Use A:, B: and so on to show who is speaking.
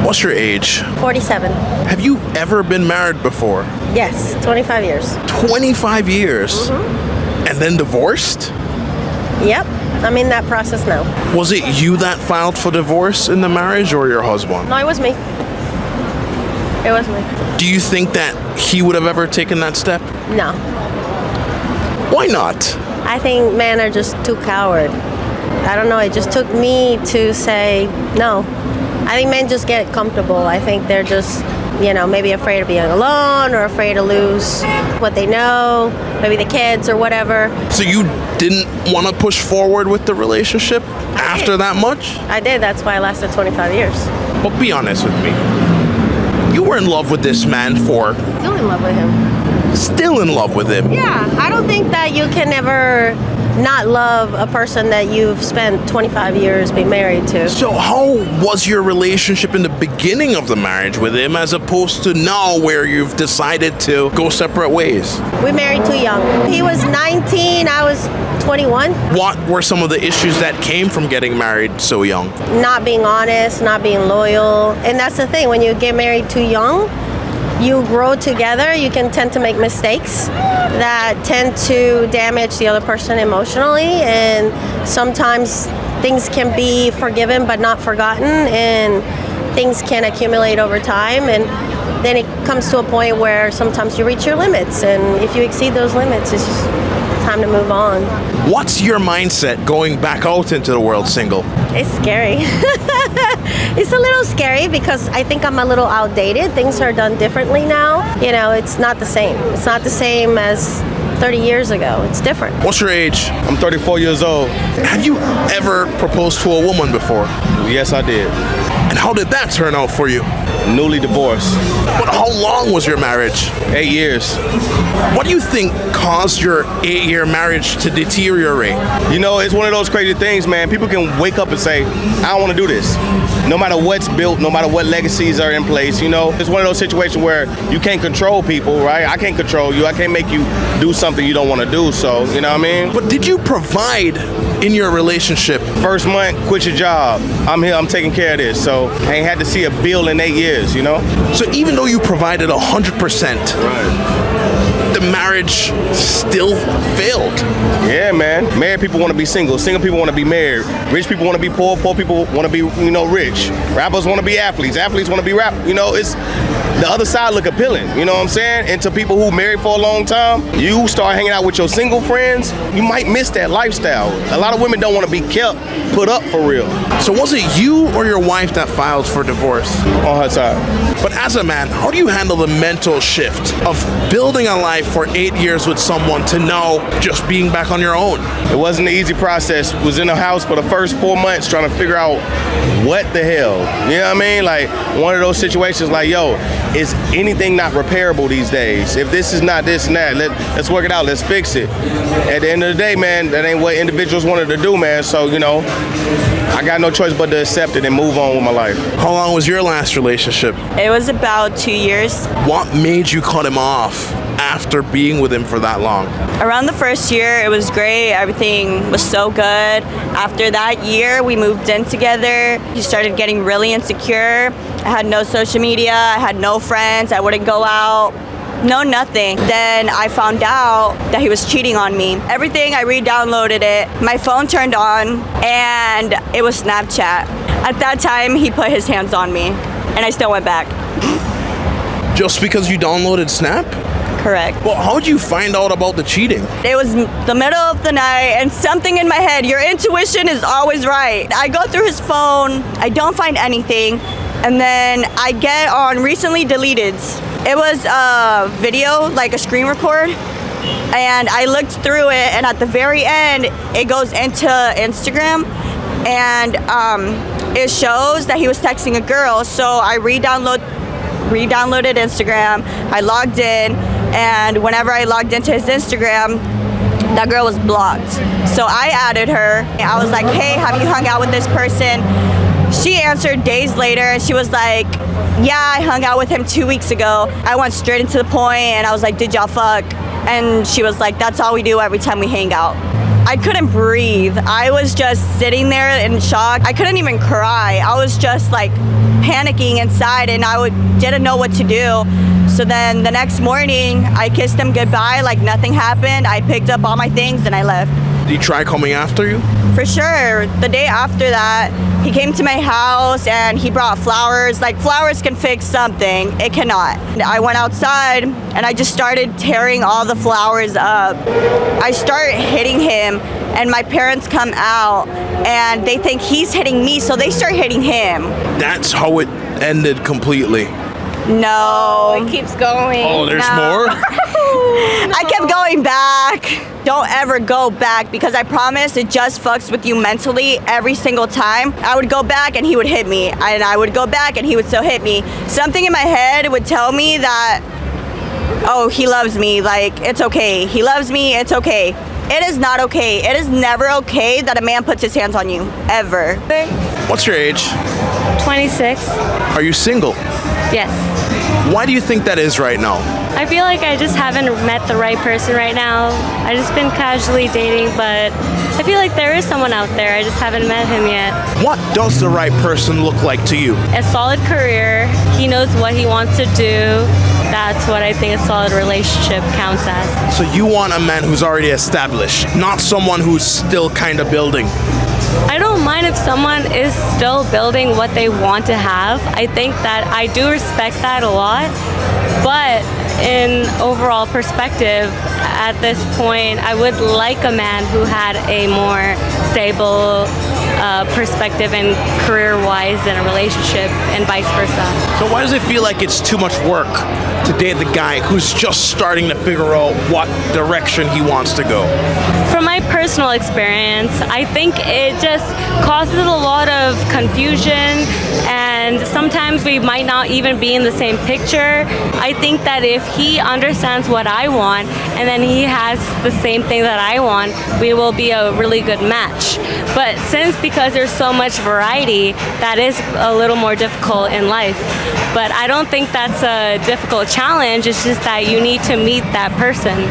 A: What's your age?
B: 47.
A: Have you ever been married before?
B: Yes, 25 years.
A: 25 years? And then divorced?
B: Yep, I'm in that process now.
A: Was it you that filed for divorce in the marriage or your husband?
B: No, it was me. It was me.
A: Do you think that he would have ever taken that step?
B: No.
A: Why not?
B: I think men are just too coward. I don't know, it just took me to say no. I think men just get comfortable. I think they're just, maybe afraid of being alone or afraid to lose what they know, maybe the kids or whatever.
A: So you didn't want to push forward with the relationship after that much?
B: I did, that's why I lasted 25 years.
A: But be honest with me. You were in love with this man for...
B: Still in love with him.
A: Still in love with him?
B: Yeah, I don't think that you can ever not love a person that you've spent 25 years being married to.
A: So how was your relationship in the beginning of the marriage with him as opposed to now where you've decided to go separate ways?
B: We married too young. He was 19, I was 21.
A: What were some of the issues that came from getting married so young?
B: Not being honest, not being loyal. And that's the thing, when you get married too young, you grow together, you can tend to make mistakes that tend to damage the other person emotionally, and sometimes things can be forgiven but not forgotten, and things can accumulate over time, and then it comes to a point where sometimes you reach your limits, and if you exceed those limits, it's just time to move on.
A: What's your mindset going back out into the world single?
B: It's scary. It's a little scary because I think I'm a little outdated. Things are done differently now. It's not the same. It's not the same as 30 years ago. It's different.
A: What's your age?
C: I'm 34 years old.
A: Have you ever proposed to a woman before?
C: Yes, I did.
A: And how did that turn out for you?
C: Newly divorced.
A: But how long was your marriage?
C: 8 years.
A: What do you think caused your 8-year marriage to deteriorate?
C: It's one of those crazy things, man. People can wake up and say, I don't want to do this. No matter what's built, no matter what legacies are in place, It's one of those situations where you can't control people, right? I can't control you. I can't make you do something you don't want to do, so, you know what I mean?
A: But did you provide in your relationship?
C: First month, quit your job. I'm here, I'm taking care of this, so I ain't had to see a bill in 8 years,
A: So even though you provided 100%, the marriage still failed.
C: Yeah, man. Married people want to be single. Single people want to be married. Rich people want to be poor. Poor people want to be, rich. Rappers want to be athletes. Athletes want to be rap. It's the other side look appealing. You know what I'm saying? And to people who married for a long time, you start hanging out with your single friends, you might miss that lifestyle. A lot of women don't want to be put up for real.
A: So was it you or your wife that filed for divorce?
C: On her side.
A: But as a man, how do you handle the mental shift of building a life for 8 years with someone to now just being back on your own?
C: It wasn't an easy process. Was in the house for the first 4 months trying to figure out what the hell. You know what I mean? Like one of those situations like, yo, is anything not repairable these days? If this is not this and that, let's work it out. Let's fix it. At the end of the day, man, that ain't what individuals wanted to do, man. So, I got no choice but to accept it and move on with my life.
A: How long was your last relationship?
D: It was about 2 years.
A: What made you cut him off after being with him for that long?
D: Around the first year, it was great. Everything was so good. After that year, we moved in together. He started getting really insecure. I had no social media. I had no friends. I wouldn't go out. No, nothing. Then I found out that he was cheating on me. Everything, I re-downloaded it. My phone turned on and it was Snapchat. At that time, he put his hands on me and I still went back.
A: Just because you downloaded Snap?
D: Correct.
A: Well, how'd you find out about the cheating?
D: It was the middle of the night and something in my head, your intuition is always right. I go through his phone, I don't find anything, and then I get on recently deleteds. It was a video, like a screen record, and I looked through it, and at the very end, it goes into Instagram, and it shows that he was texting a girl, so I re-downloaded Instagram, I logged in, and whenever I logged into his Instagram, that girl was blocked. So I added her, and I was like, hey, have you hung out with this person? She answered days later, and she was like, yeah, I hung out with him 2 weeks ago. I went straight into the point, and I was like, did y'all fuck? And she was like, that's all we do every time we hang out. I couldn't breathe. I was just sitting there in shock. I couldn't even cry. I was just like panicking inside, and didn't know what to do. So then the next morning, I kissed him goodbye like nothing happened. I picked up all my things and I left.
A: Did he try coming after you?
D: For sure. The day after that, he came to my house and he brought flowers. Like, flowers can fix something. It cannot. I went outside and I just started tearing all the flowers up. I start hitting him, and my parents come out and they think he's hitting me, so they start hitting him.
A: That's how it ended completely.
D: No.
E: It keeps going.
A: Oh, there's
D: No.
A: more?
D: I kept going back. Don't ever go back, because I promise it just fucks with you mentally every single time. I would go back and he would hit me, and I would go back and he would still hit me. Something in my head would tell me that, oh, he loves me, like, it's okay. He loves me, it's okay. It is not okay. It is never okay that a man puts his hands on you, ever.
A: What's your age?
E: 26.
A: Are you single?
E: Yes.
A: Why do you think that is right now?
E: I feel like I just haven't met the right person right now. I just been casually dating, but I feel like there is someone out there. I just haven't met him yet.
A: What does the right person look like to you?
E: A solid career. He knows what he wants to do. That's what I think a solid relationship counts as.
A: So you want a man who's already established, not someone who's still kind of building.
E: I don't mind if someone is still building what they want to have. I think that I do respect that a lot. But in overall perspective, at this point, I would like a man who had a more stable perspective and career-wise in a relationship, and vice versa.
A: So why does it feel like it's too much work to date the guy who's just starting to figure out what direction he wants to go?
E: From my personal experience, I think it just causes a lot of confusion, and sometimes we might not even be in the same picture. I think that if he understands what I want and then he has the same thing that I want, we will be a really good match. But because there's so much variety, that is a little more difficult in life. But I don't think that's a difficult challenge. It's just that you need to meet that person.